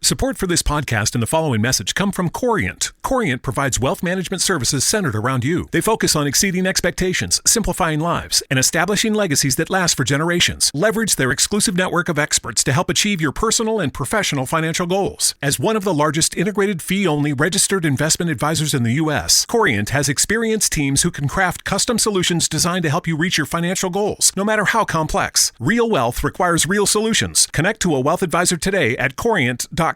Support for this podcast and the following message come from Corient. Corient provides wealth management services centered around you. They focus on exceeding expectations, simplifying lives, and establishing legacies that last for generations. Leverage their exclusive network of experts to help achieve your personal and professional financial goals. As one of the largest integrated fee-only registered investment advisors in the U.S., Corient has experienced teams who can craft custom solutions designed to help you reach your financial goals, no matter how complex. Real wealth requires real solutions. Connect to a wealth advisor today at Corient.com.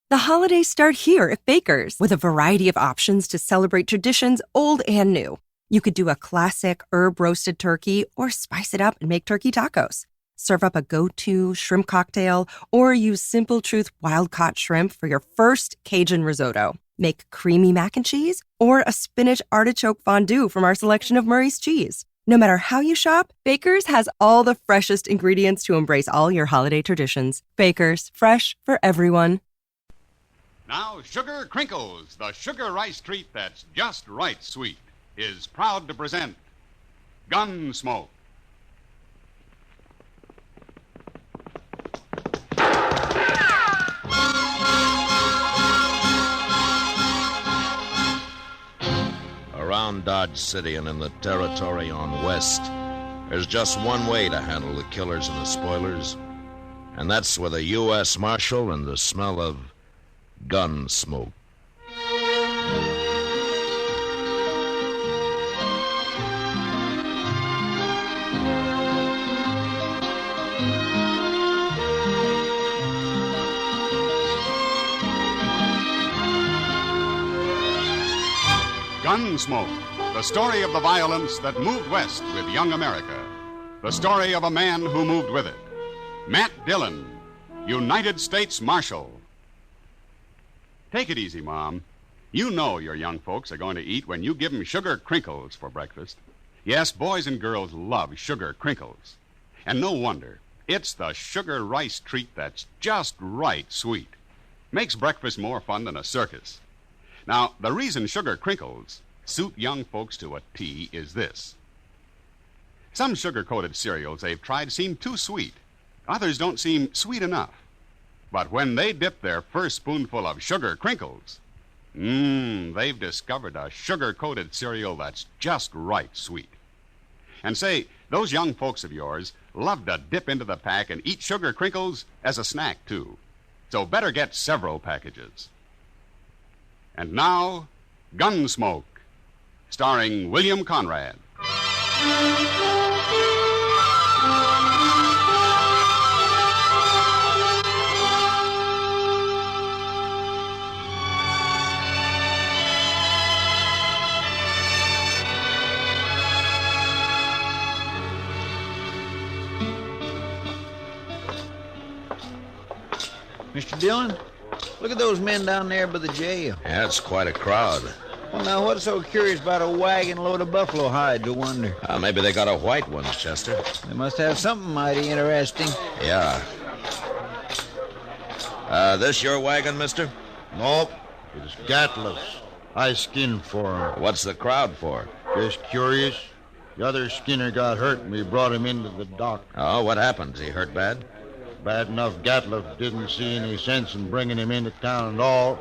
The holidays start here at Baker's with a variety of options to celebrate traditions old and new. You could do a classic herb-roasted turkey or spice it up and make turkey tacos. Serve up a go-to shrimp cocktail or use Simple Truth wild-caught shrimp for your first Cajun risotto. Make creamy mac and cheese or a spinach artichoke fondue from our selection of Murray's cheese. No matter how you shop, Baker's has all the freshest ingredients to embrace all your holiday traditions. Baker's, fresh for everyone. Now, Sugar Crinkles, the sugar rice treat that's just right sweet, is proud to present Gunsmoke. Around Dodge City and in the territory on West, there's just one way to handle the killers and the spoilers, and that's with a U.S. Marshal and the smell of gun smoke. Gunsmoke, the story of the violence that moved west with young America. The story of a man who moved with it. Matt Dillon, United States Marshal. Take it easy, Mom. You know your young folks are going to eat when you give them sugar crinkles for breakfast. Yes, boys and girls love sugar crinkles. And no wonder. It's the sugar rice treat that's just right sweet. Makes breakfast more fun than a circus. Now, the reason sugar crinkles suit young folks to a T is this. Some sugar-coated cereals they've tried seem too sweet. Others don't seem sweet enough. But when they dip their first spoonful of sugar crinkles, they've discovered a sugar-coated cereal that's just right sweet. And say, those young folks of yours love to dip into the pack and eat sugar crinkles as a snack, too. So better get several packages. And now, Gunsmoke, starring William Conrad. Mr. Dillon, look at those men down there by the jail. Yeah, it's quite a crowd. Well, now, what's so curious about a wagon load of buffalo hides, I wonder? Maybe they got a white one, Chester. They must have something mighty interesting. Yeah. This your wagon, mister? Nope. It's Gatliff's. I skinned for him. What's the crowd for? Just curious. The other skinner got hurt and we brought him into the dock. Oh, what happened? Is he hurt bad? Bad enough Gatliff didn't see any sense in bringing him into town at all.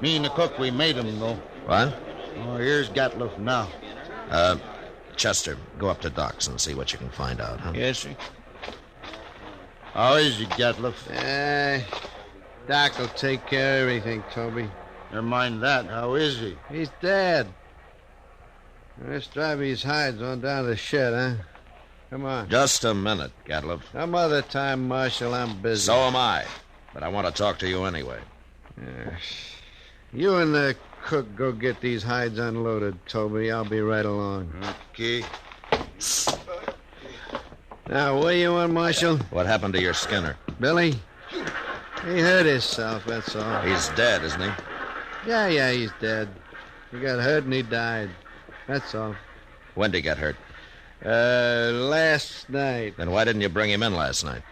Me and the cook, we made him, though. What? Oh, here's Gatliff now. Chester, go up to Doc's and see what you can find out, huh? Yes, sir. How is he, Gatliff? Doc will take care of everything, Toby. Never mind that. How is he? He's dead. Let's drive these hides on down to the shed, huh? Come on. Just a minute, Gatliff. Some other time, Marshal. I'm busy. So am I. But I want to talk to you anyway. You and the cook go get these hides unloaded, Toby. I'll be right along. Okay. Now, where you on, Marshal? What happened to your Skinner? Billy? He hurt himself, that's all. He's dead, isn't he? Yeah, he's dead. He got hurt and he died. That's all. When did he get hurt? Last night. Then why didn't you bring him in last night?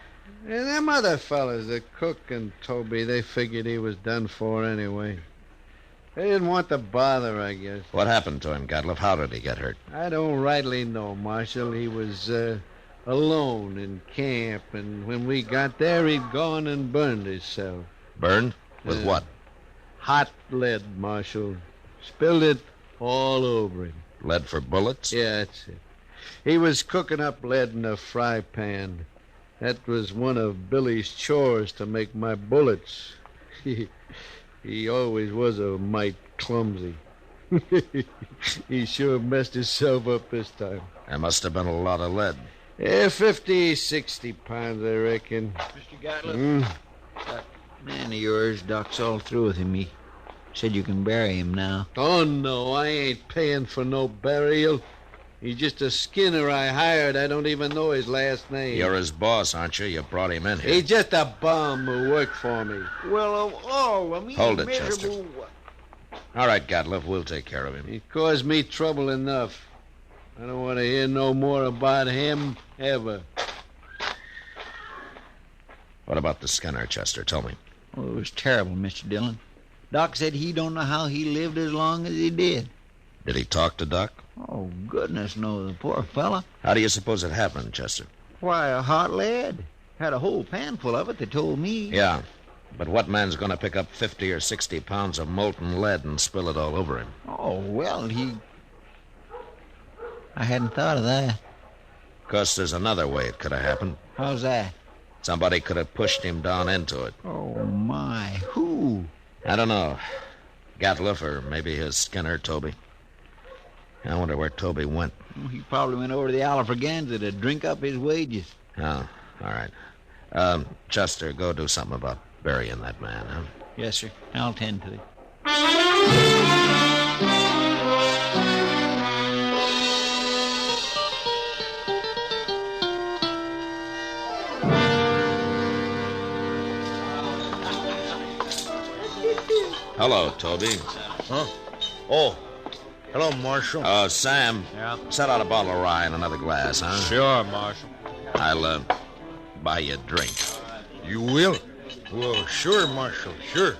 And them other fellas, the cook and Toby, they figured he was done for anyway. They didn't want to bother, I guess. What happened to him, Gatliff? How did he get hurt? I don't rightly know, Marshal. He was alone in camp, and when we got there, he'd gone and burned himself. Burned? With what? Hot lead, Marshal. Spilled it all over him. Lead for bullets? Yeah, that's it. He was cooking up lead in a fry pan. That was one of Billy's chores to make my bullets. He always was a mite clumsy. He sure messed himself up this time. There must have been a lot of lead. 50, 60 pounds, I reckon. Mr. Gatlin, that man of yours, Doc's all through with him. He said you can bury him now. Oh, no, I ain't paying for no burial. He's just a skinner I hired. I don't even know his last name. You're his boss, aren't you? You brought him in here. He's just a bum who worked for me. Well, Hold it, Chester. All right, Gatliff, we'll take care of him. He caused me trouble enough. I don't want to hear no more about him ever. What about the Skinner, Chester? Tell me. Oh, it was terrible, Mr. Dillon. Doc said he don't know how he lived as long as he did. Did he talk to Doc? Oh, goodness knows, the poor fella. How do you suppose it happened, Chester? Why, a hot lead. Had a whole pan full of it, they told me. Yeah, but what man's going to pick up 50 or 60 pounds of molten lead and spill it all over him? Oh, well, I hadn't thought of that. Of course, there's another way it could have happened. How's that? Somebody could have pushed him down into it. Oh, my. Who? I don't know. Gatliff or maybe his Skinner, Toby. I wonder where Toby went. He probably went over to the Alafraganza to drink up his wages. Oh, all right. Chester, go do something about burying that man, huh? Yes, sir. I'll tend to it. Hello, Toby. Huh? Oh, hello, Marshal. Sam. Yeah? Set out a bottle of rye and another glass, huh? Sure, Marshal. I'll, buy you a drink. You will? Well, sure, Marshal, sure.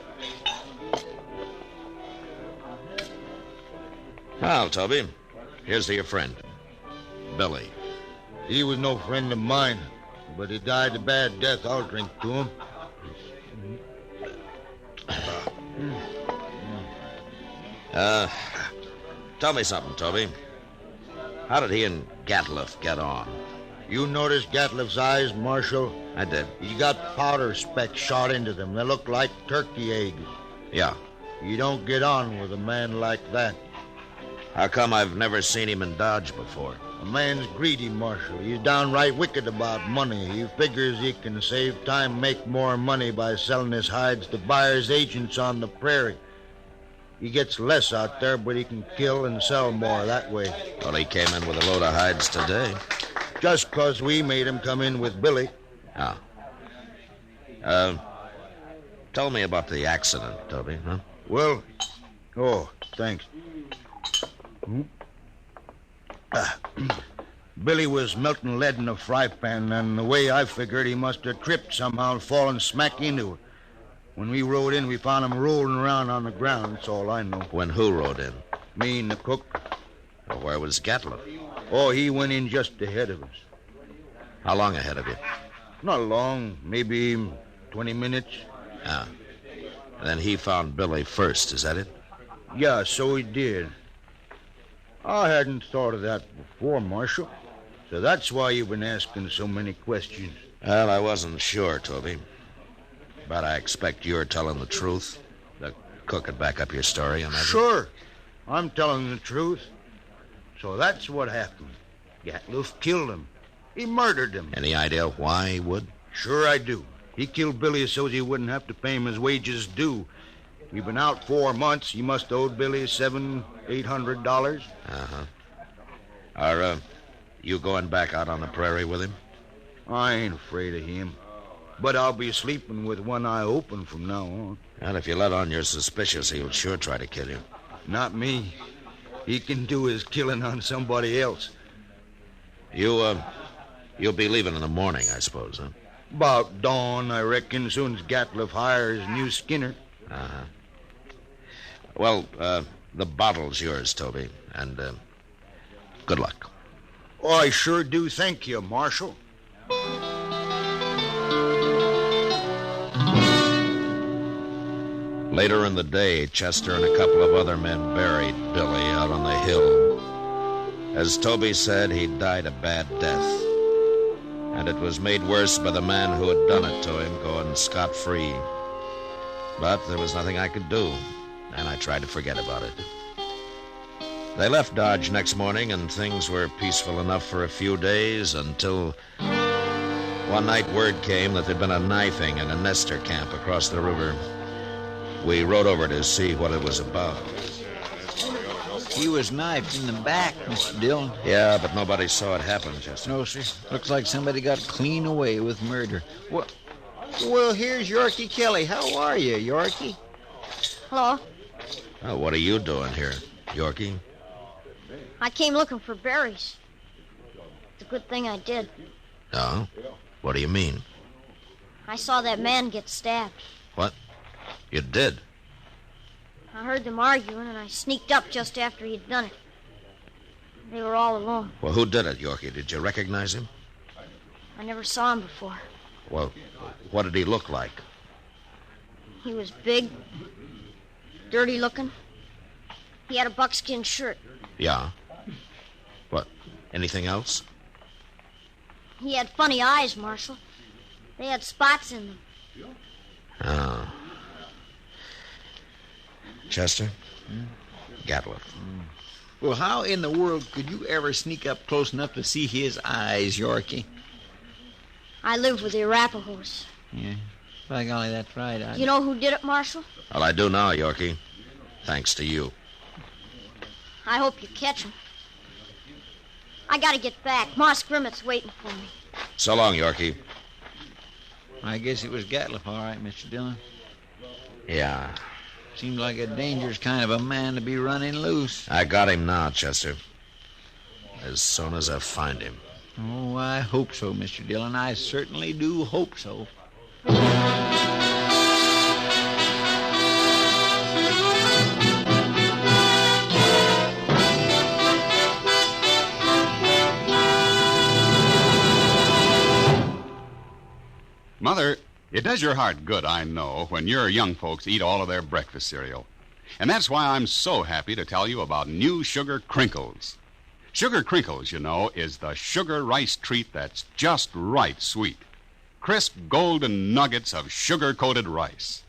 Well, Toby, here's to your friend, Billy. He was no friend of mine, but he died a bad death. I'll drink to him. Tell me something, Toby. How did he and Gatliff get on? You noticed Gatliff's eyes, Marshal? I did. He got powder specks shot into them. They look like turkey eggs. Yeah. You don't get on with a man like that. How come I've never seen him in Dodge before? A man's greedy, Marshal. He's downright wicked about money. He figures he can save time, make more money by selling his hides to buyers' agents on the prairie. He gets less out there, but he can kill and sell more that way. Well, he came in with a load of hides today. Just 'cause we made him come in with Billy. Oh. Tell me about the accident, Toby, huh? Well, thanks. Billy was melting lead in a fry pan, and the way I figured, he must have tripped somehow, fallen smack into it. When we rode in, we found him rolling around on the ground. That's all I know. When who rode in? Me and the cook. Well, where was Gatliff? Oh, he went in just ahead of us. How long ahead of you? Not long, maybe 20 minutes. Ah. And then he found Billy first, is that it? Yeah, so he did. I hadn't thought of that before, Marshal. So that's why you've been asking so many questions. Well, I wasn't sure, Toby. But I expect you're telling the truth. The cook would back up your story, I imagine. Sure. I'm telling the truth. So that's what happened. Gatliff killed him. He murdered him. Any idea why he would? Sure I do. He killed Billy so he wouldn't have to pay him his wages due. We've been out 4 months. He must have owed Billy $700-800. Uh-huh. Are, you going back out on the prairie with him? I ain't afraid of him. But I'll be sleeping with one eye open from now on. Well, if you let on you're suspicious, he'll sure try to kill you. Not me. He can do his killing on somebody else. You'll be leaving in the morning, I suppose, huh? About dawn, I reckon, soon as Gatliff hires new Skinner. Uh-huh. Well, the bottle's yours, Toby, and good luck. Oh, I sure do thank you, Marshal. Later in the day, Chester and a couple of other men buried Billy out on the hill. As Toby said, he died a bad death. And it was made worse by the man who had done it to him going scot-free. But there was nothing I could do, and I tried to forget about it. They left Dodge next morning, and things were peaceful enough for a few days until one night word came that there'd been a knifing in a Nestor camp across the river. We rode over to see what it was about. He was knifed in the back, Mr. Dillon. Yeah, but nobody saw it happen, Chester. No, sir. Looks like somebody got clean away with murder. Well, here's Yorkie Kelly. How are you, Yorkie? Hello. Oh, what are you doing here, Yorkie? I came looking for berries. It's a good thing I did. Oh? What do you mean? I saw that man get stabbed. What? You did? I heard them arguing, and I sneaked up just after he'd done it. They were all alone. Well, who did it, Yorkie? Did you recognize him? I never saw him before. Well, what did he look like? He was big, dirty-looking. He had a buckskin shirt. Yeah? What, anything else? He had funny eyes, Marshal. They had spots in them. Oh. Chester? Gatliff. Well, how in the world could you ever sneak up close enough to see his eyes, Yorkie? I lived with the Arapahoes. Yeah, by golly, that's right. Do you know who did it, Marshal? Well, I do now, Yorkie. Thanks to you. I hope you catch him. I gotta get back. Ma Scrimmett's waiting for me. So long, Yorkie. I guess it was Gatliff, all right, Mr. Dillon. Yeah. Seems like a dangerous kind of a man to be running loose. I got him now, Chester. As soon as I find him. Oh, I hope so, Mr. Dillon. I certainly do hope so. Mother, it does your heart good, I know, when your young folks eat all of their breakfast cereal. And that's why I'm so happy to tell you about new Sugar Crinkles. Sugar Crinkles, you know, is the sugar rice treat that's just right sweet. Crisp golden nuggets of sugar-coated rice.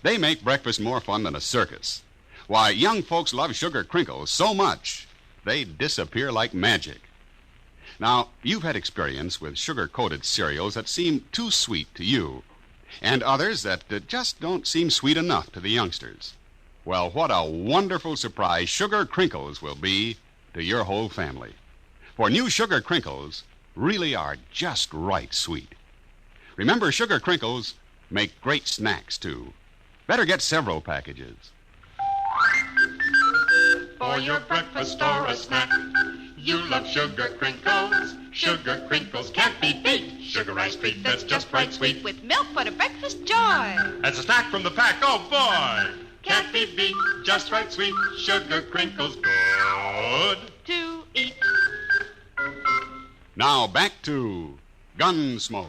They make breakfast more fun than a circus. Why, young folks love Sugar Crinkles so much, they disappear like magic. Now, you've had experience with sugar-coated cereals that seem too sweet to you, and others that just don't seem sweet enough to the youngsters. Well, what a wonderful surprise Sugar Crinkles will be to your whole family. For new Sugar Crinkles really are just right sweet. Remember, Sugar Crinkles make great snacks, too. Better get several packages. For your breakfast or a snack, you love Sugar Crinkles. Sugar Crinkles can't be beat. Sugar rice treat that's just right sweet. With milk for the breakfast joy. As a snack from the pack, oh boy! Can't be beat, just right sweet. Sugar Crinkles, good to eat. Now back to Gunsmoke.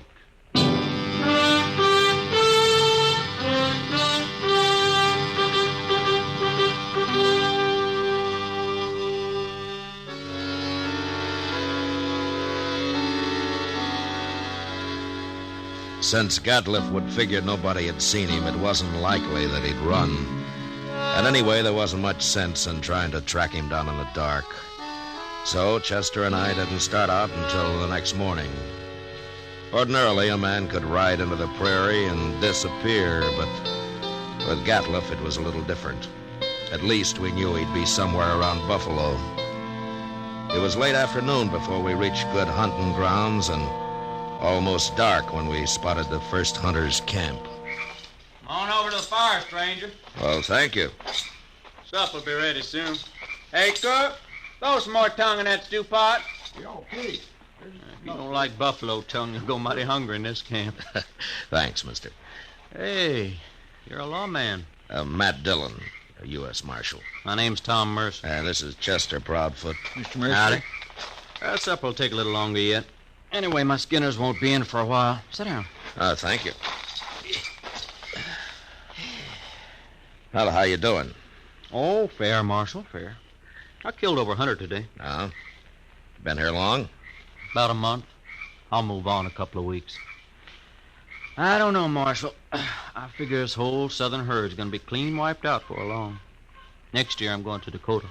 Since Gatliff would figure nobody had seen him, it wasn't likely that he'd run. And anyway, there wasn't much sense in trying to track him down in the dark. So Chester and I didn't start out until the next morning. Ordinarily, a man could ride into the prairie and disappear, but with Gatliff, it was a little different. At least we knew he'd be somewhere around Buffalo. It was late afternoon before we reached good hunting grounds and almost dark when we spotted the first hunter's camp. On over to the fire, stranger. Well, thank you. Supper will be ready soon. Hey, cook, throw some more tongue in that stew pot. Okay. You don't like buffalo tongue, you'll go mighty hungry in this camp. Thanks, mister. Hey, you're a lawman. Matt Dillon, a U.S. Marshal. My name's Tom Mercer. And this is Chester Proudfoot. Mr. Mercer. Howdy. Supper will take a little longer yet. Anyway, my Skinners won't be in for a while. Sit down. Thank you. Well, how you doing? Oh, fair, Marshal, fair. I killed over 100 today. Oh? Been here long? About a month. I'll move on a couple of weeks. I don't know, Marshal. I figure this whole southern herd's going to be clean wiped out for long. Next year I'm going to Dakota.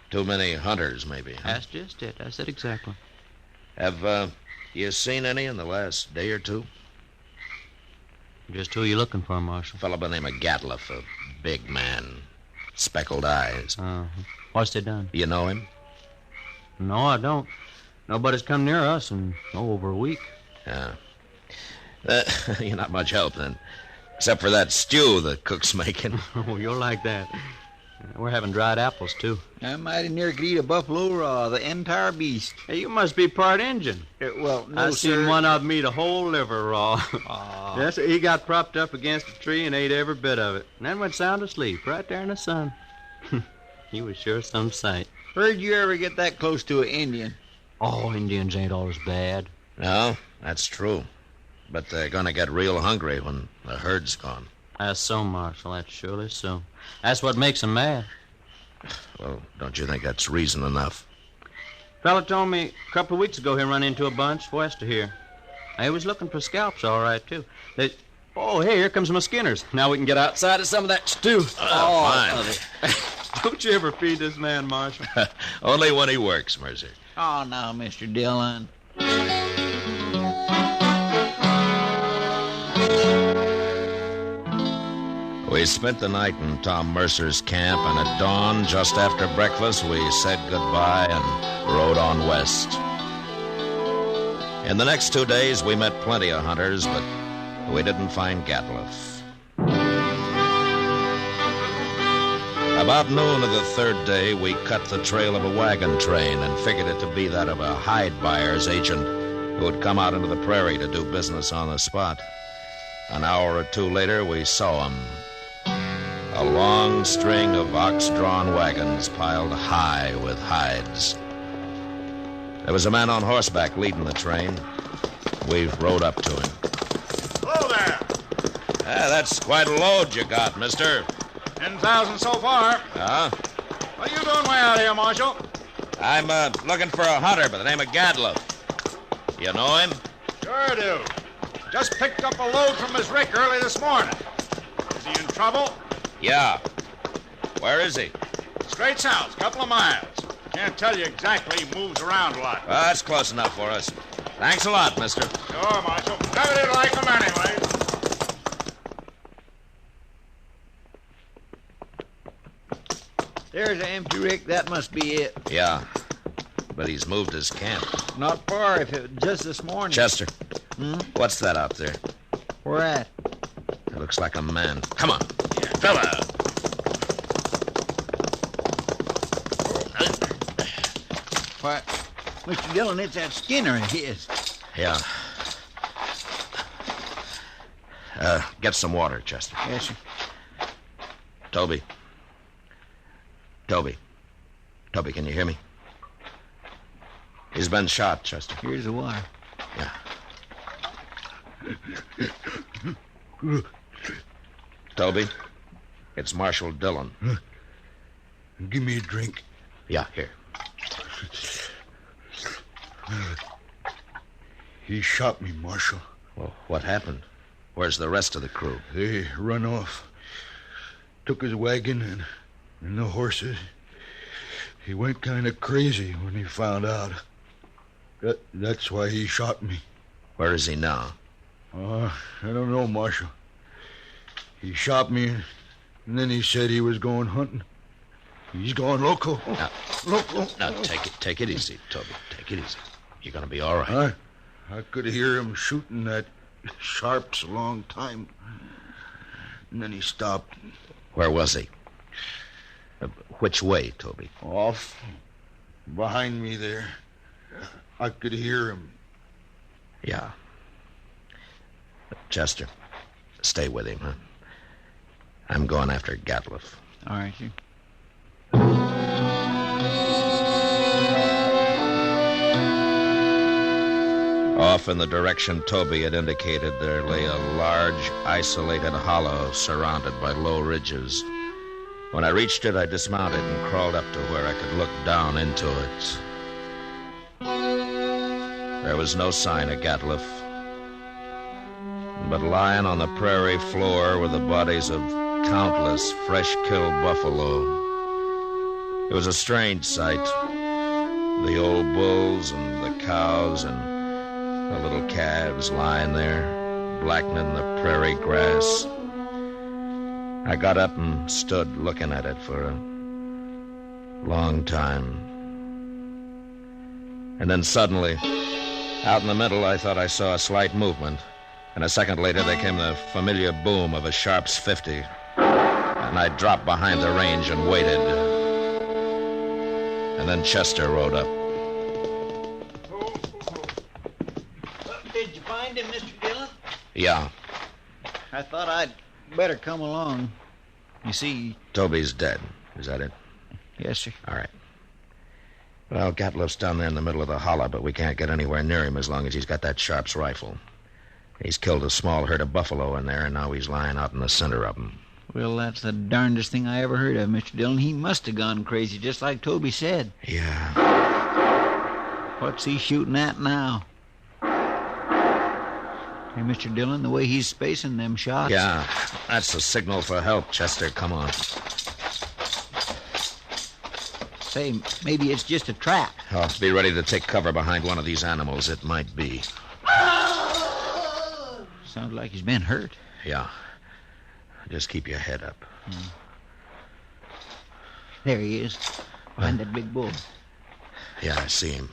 Too many hunters, maybe, huh? That's just it. That's it exactly. Have you seen any in the last day or two? Just who you looking for, Marshal? A fellow by the name of Gatliff, a big man. Speckled eyes. What's they done? You know him? No, I don't. Nobody's come near us in, over a week. Yeah. You're not much help, then. Except for that stew the cook's making. Oh, you'll like that. We're having dried apples, too. I mighty near could eat a buffalo raw, the entire beast. Hey, you must be part Injun. Well, no, I seen one of them eat a whole liver raw. Aw. Yes, he got propped up against a tree and ate every bit of it. And then went sound asleep right there in the sun. He was sure some sight. Heard you ever get that close to an Indian? Oh, Indians ain't always bad. No, that's true. But they're going to get real hungry when the herd's gone. That's so, Marshal. That's surely so. That's what makes them mad. Well, don't you think that's reason enough? Fella told me a couple of weeks ago he run into a bunch west of here. They was looking for scalps, all right, too. Oh, hey, here comes my skinners. Now we can get outside of some of that stew. Fine. Don't you ever feed this man, Marshal? Only when he works, Mercer. Oh, now, Mr. Dillon. We spent the night in Tom Mercer's camp, and at dawn, just after breakfast, we said goodbye and rode on west. In the next 2 days, we met plenty of hunters, but we didn't find Gatliff. About noon of the third day, we cut the trail of a wagon train and figured it to be that of a hide buyer's agent who had come out into the prairie to do business on the spot. An hour or two later, we saw him. A long string of ox-drawn wagons piled high with hides. There was a man on horseback leading the train. We rode up to him. Hello there. That's quite a load you got, mister. 10,000 so far. What are you doing way out here, Marshal? I'm looking for a hunter by the name of Gatliff. You know him? Sure do. Just picked up a load from his rick early this morning. Is he in trouble? Yeah. Where is he? Straight south, couple of miles. Can't tell you exactly. He moves around a lot. That's close enough for us. Thanks a lot, mister. Sure, Marshal. Never did like him anyway. There's an empty rick. That must be it. Yeah. But he's moved his camp. Not far, if it just this morning. Chester. What's that out there? Where at? It looks like a man. Come on. Fella. Why, Mr. Dillon, it's that Skinner of his. Yeah. Get some water, Chester. Yes, sir. Toby, can you hear me? He's been shot, Chester. Here's the water. Yeah. Toby, it's Marshal Dillon. Give me a drink. Yeah, here. He shot me, Marshal. Well, what happened? Where's the rest of the crew? They run off. Took his wagon and the horses. He went kind of crazy when he found out. That's why he shot me. Where is he now? I don't know, Marshal. He shot me, and then he said he was going hunting. He's going loco. Now, take it easy, Toby. Take it easy. You're going to be all right. I could hear him shooting that sharps a long time. And then he stopped. Where was he? Which way, Toby? Off. Behind me there. I could hear him. Yeah. Chester, stay with him, huh? I'm going after Gatliff. All right, sir. Off in the direction Toby had indicated, there lay a large, isolated hollow surrounded by low ridges. When I reached it, I dismounted and crawled up to where I could look down into it. There was no sign of Gatliff, but lying on the prairie floor were the bodies of countless fresh-killed buffalo. It was a strange sight. The old bulls and the cows and the little calves lying there, blackening the prairie grass. I got up and stood looking at it for a long time. And then suddenly, out in the middle, I thought I saw a slight movement. And a second later, there came the familiar boom of a Sharp's 50. And I dropped behind the range and waited. And then Chester rode up. Did you find him, Mr. Dillon? Yeah. I thought I'd better come along. You see... Toby's dead. Is that it? Yes, sir. All right. Well, Gatliff's down there in the middle of the hollow, but we can't get anywhere near him as long as he's got that Sharp's rifle. He's killed a small herd of buffalo in there, and now he's lying out in the center of them. Well, that's the darndest thing I ever heard of, Mr. Dillon. He must have gone crazy, just like Toby said. Yeah. What's he shooting at now? Hey, Mr. Dillon, the way he's spacing them shots... Yeah, that's the signal for help, Chester. Come on. Say, maybe it's just a trap. Oh, be ready to take cover behind one of these animals. It might be. Sounds like he's been hurt. Yeah. Just keep your head up. There he is, behind that big bull. Yeah, I see him.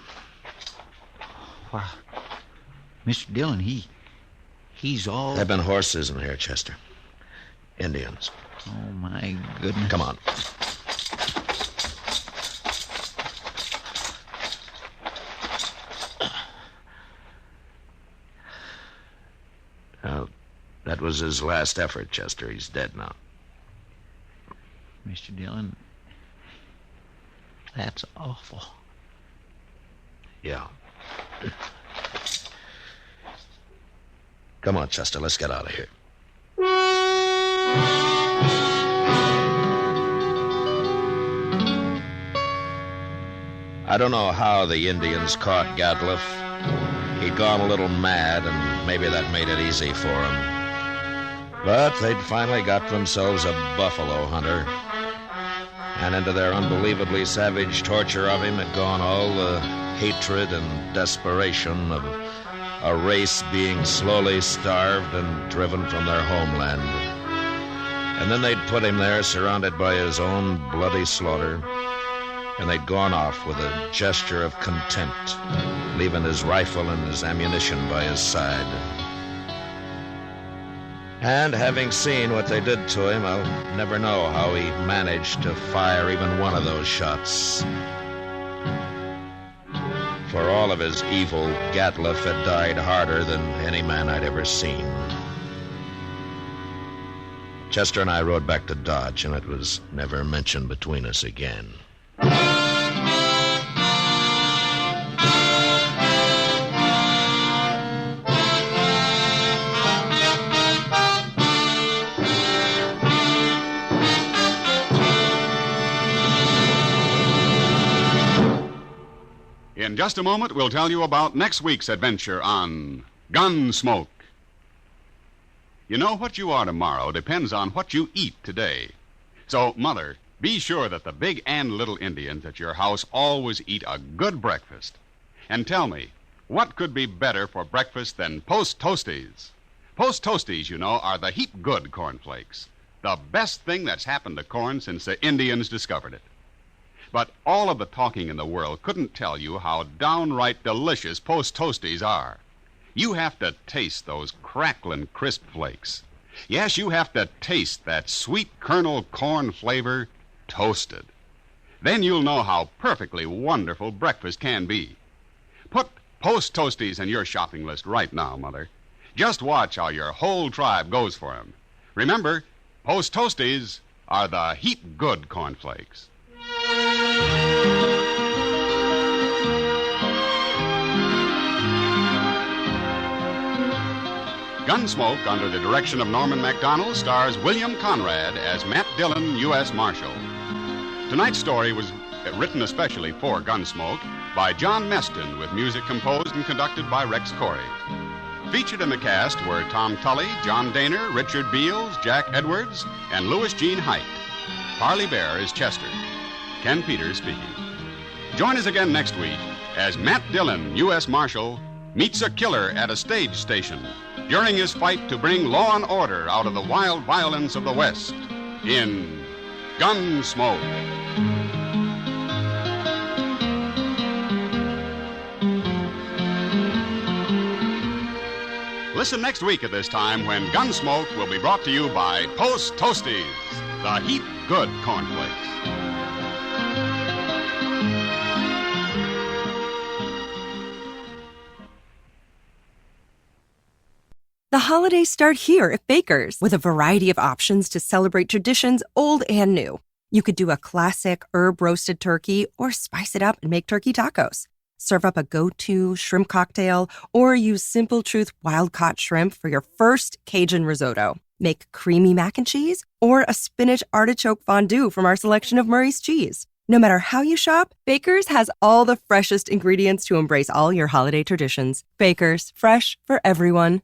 Wow. Mr. Dillon, he's all... There have been horses in here, Chester. Indians. Oh, my goodness. Come on. Well, that was his last effort, Chester. He's dead now. Mr. Dillon, that's awful. Yeah. Come on, Chester, let's get out of here. I don't know how the Indians caught Gatliff. He'd gone a little mad, and maybe that made it easy for him. But they'd finally got themselves a buffalo hunter. And into their unbelievably savage torture of him had gone all the hatred and desperation of a race being slowly starved and driven from their homeland. And then they'd put him there, surrounded by his own bloody slaughter, and they'd gone off with a gesture of contempt, leaving his rifle and his ammunition by his side. And having seen what they did to him, I'll never know how he managed to fire even one of those shots. For all of his evil, Gatliff had died harder than any man I'd ever seen. Chester and I rode back to Dodge, and it was never mentioned between us again. In just a moment, we'll tell you about next week's adventure on Gunsmoke. You know, what you are tomorrow depends on what you eat today. So, Mother, be sure that the big and little Indians at your house always eat a good breakfast. And tell me, what could be better for breakfast than Post Toasties? Post Toasties, you know, are the heap good cornflakes. The best thing that's happened to corn since the Indians discovered it. But all of the talking in the world couldn't tell you how downright delicious Post Toasties are. You have to taste those crackling crisp flakes. Yes, you have to taste that sweet kernel corn flavor toasted. Then you'll know how perfectly wonderful breakfast can be. Put Post Toasties in your shopping list right now, Mother. Just watch how your whole tribe goes for them. Remember, Post Toasties are the heap good cornflakes. Gunsmoke, under the direction of Norman Macdonnell, stars William Conrad as Matt Dillon, U.S. Marshal. Tonight's story was written especially for Gunsmoke by John Meston, with music composed and conducted by Rex Corey. Featured in the cast were Tom Tully, John Daner, Richard Beals, Jack Edwards, and Louis Jean Height. Parley Bear is Chester. Ken Peters speaking. Join us again next week as Matt Dillon, U.S. Marshal, meets a killer at a stage station during his fight to bring law and order out of the wild violence of the West in Gunsmoke. Listen next week at this time when Gunsmoke will be brought to you by Toast Toasties, the heap good cornflakes. The holidays start here at Baker's with a variety of options to celebrate traditions old and new. You could do a classic herb-roasted turkey or spice it up and make turkey tacos. Serve up a go-to shrimp cocktail or use Simple Truth wild-caught shrimp for your first Cajun risotto. Make creamy mac and cheese or a spinach artichoke fondue from our selection of Murray's cheese. No matter how you shop, Baker's has all the freshest ingredients to embrace all your holiday traditions. Baker's, fresh for everyone.